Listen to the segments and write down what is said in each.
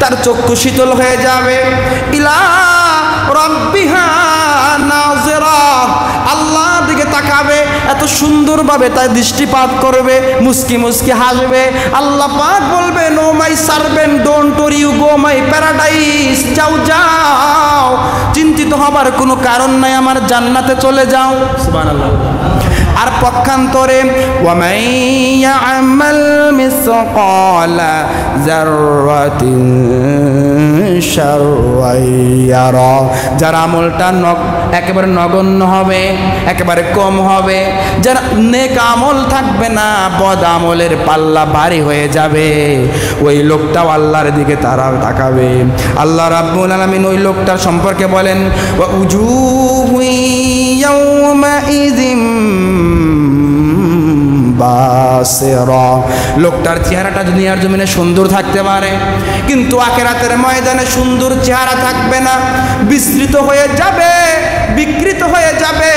তার চক্ষু শীতল হয়ে যাবে। ইলা রাব্বিহা নাযিরা, আল্লাহর দিকে তাকাবে, এত সুন্দরভাবে তার দৃষ্টিপাত করবে, মুস্কি মুস্কি হাসবে। আল্লাহ পাক বলবে, no my servant, don't worry, you go my paradise, যাও যাও, চিন্তিত হবার কোনো কারণ নাই, আমার জান্নাতে চলে যাও। সুবহানাল্লাহ। আর পক্ষান্তরে ওয়ামান ইয়ামাল মিসকালা যাররাতিন শাররান ইয়ারা, যার আমলটা একেবারে নগণ্য হবে, একেবারে কম হবে, যার নেক আমল থাকবে না, বদ আমলের পাল্লা ভারী হয়ে যাবে, ওই লোকটাও আল্লাহর দিকে তারা তাকাবে। আল্লাহ রাব্বুল আলামিন ওই লোকটার সম্পর্কে বলেন, ওয়া উজুহু ইয়াওমাইযিন বাসিরা, লোকটার চেহারাটা দুনিয়ার জমিনে সুন্দর থাকতে পারে, কিন্তু আখিরাতের ময়দানে সুন্দর চেহারা থাকবে না, বিস্তৃত হয়ে যাবে, বিকৃত হয়ে যাবে।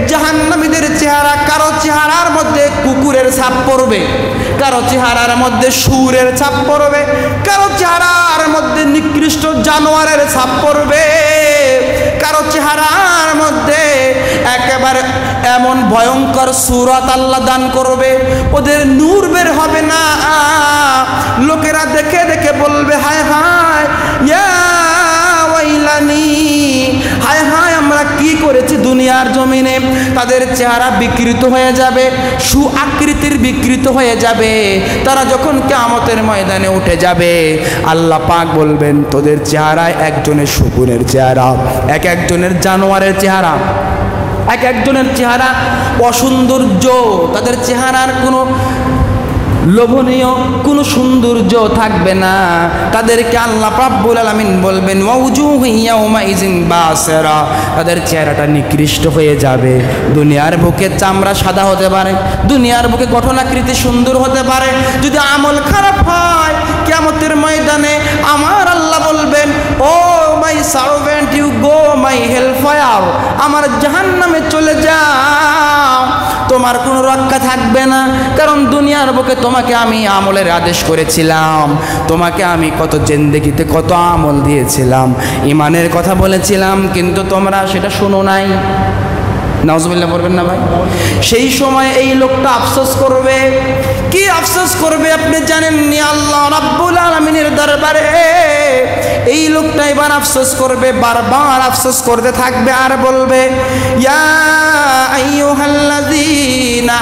জাহান্নামীদের চেহারা, কারো চেহারার মধ্যে কুকুরের ছাপ পড়বে, কারো চেহারার মধ্যে সুরের ছাপ পড়বে, কারো চেহারার মধ্যে নিকৃষ্ট জানোয়ারের ছাপ পড়বে, কারো চেহারার মধ্যে একেবারে এমন ভয়ঙ্কর সূরত আল্লাহ দান করবে, ওদের নূর বের হবে না। লোকেরা দেখে দেখে বলবে, হায় হায়, ইয়া ওয়াইলানি, হায় হায়, আমরা কি করেছি দুনিয়ার জমিনে। তাদের চেহারা বিকৃত হয়ে যাবে, সুআকৃতির বিকৃত হয়ে যাবে। তারা যখন কিয়ামতের ময়দানে উঠে যাবে, আল্লাহ পাক বলবেন, তোদের চেহারায় একজনের শকুনের চেহারা, এক একজনের জানোয়ারের চেহারা, এক একজনের চেহারা অসৌন্দর্য, তাদের চেহারার কোনো লোভনীয় কোনো সৌন্দর্য থাকবে না। তাদেরকে আল্লাহ রাব্বুল আলামিন বলবেন, ওয়াউজুহু ইয়াওমাইযিন বাসিরা, তাদের চেহারাটা নিকৃষ্ট হয়ে যাবে। দুনিয়ার বুকে চামড়া সাদা হতে পারে, দুনিয়ার বুকে গঠনাকৃতি সুন্দর হতে পারে, যদি আমল খারাপ হয়, কিয়ামতের ময়দানে আমার আল্লাহ বলবেন, oh my servant, you go my hellfire, আমার জাহান্নামে চলে যাও, তোমার কোনো রক্ষা থাকবে না। কারণ দুনিয়ার বুকে তোমাকে আমি আমলের আদেশ করেছিলাম, তোমাকে আমি কত জিন্দেগিতে কত আমল দিয়েছিলাম, ইমানের কথা বলেছিলাম, কিন্তু তোমরা সেটা শোনো নাই। নাউজুবিল্লাহ বলবেন না ভাই? সেই সময় এই লোকটা আফসোস করবে। কি আফসোস করবে আপনি জানেননি? আল্লাহ রাব্বুল আলামিনের দরবারে এই লোকটা এবার আফসোস করবে, বারবার আফসোস করতে থাকবে আর বলবে, ইয়া আইয়ুহাল্লাযীনা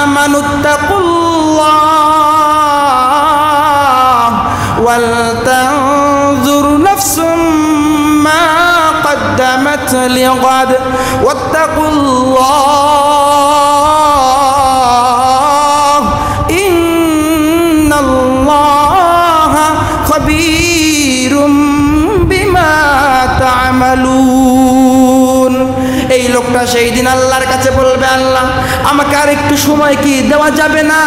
আমানুত্তাকুল্লাহ ওয়াল তানজুর নাফসুম মা قدمت لغد واتقوا الله إن الله خبير بما تعملون। এই লোকটা সেই দিন আল্লাহর কাছে বলবে, আল্লাহ আমাকে আর একটু সময় কি দেওয়া যাবে না?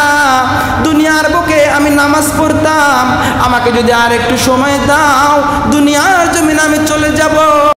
দুনিয়ার বুকে আমি নামাজ পড়তাম, আমাকে যদি আর একটু সময় দাও, দুনিয়ার জমিনে আমি চলে যাব।